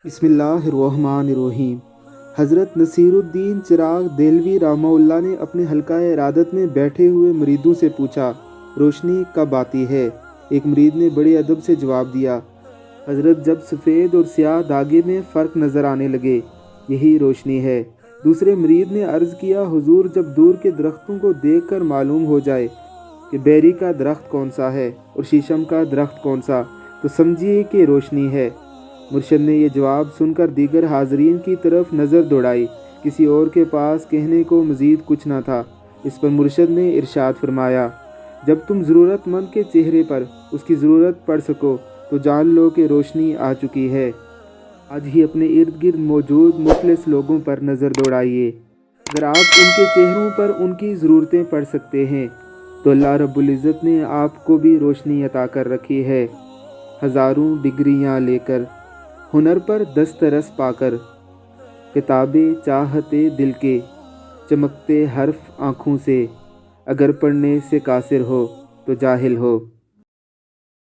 بسم اللہ الرحمن الرحیم۔ حضرت نصیر الدین چراغ دہلوی رحمہ اللہ نے اپنے حلقہ ارادت میں بیٹھے ہوئے مریدوں سے پوچھا، روشنی کب آتی ہے؟ ایک مرید نے بڑے ادب سے جواب دیا، حضرت جب سفید اور سیاہ دھاگے میں فرق نظر آنے لگے، یہی روشنی ہے۔ دوسرے مرید نے عرض کیا، حضور جب دور کے درختوں کو دیکھ کر معلوم ہو جائے کہ بیری کا درخت کون سا ہے اور شیشم کا درخت کون سا، تو سمجھیے کہ روشنی ہے۔ مرشد نے یہ جواب سن کر دیگر حاضرین کی طرف نظر دوڑائی، کسی اور کے پاس کہنے کو مزید کچھ نہ تھا۔ اس پر مرشد نے ارشاد فرمایا، جب تم ضرورت مند کے چہرے پر اس کی ضرورت پڑ سکو تو جان لو کہ روشنی آ چکی ہے۔ آج ہی اپنے ارد گرد موجود مفلس لوگوں پر نظر دوڑائیے۔ اگر آپ ان کے چہروں پر ان کی ضرورتیں پڑھ سکتے ہیں تو اللہ رب العزت نے آپ کو بھی روشنی عطا کر رکھی ہے۔ ہزاروں ڈگریاں لے کر، ہنر پر دسترس پا کر، کتابیں چاہتے دل کے، چمکتے حرف آنکھوں سے، اگر پڑھنے سے قاصر ہو تو جاہل ہو۔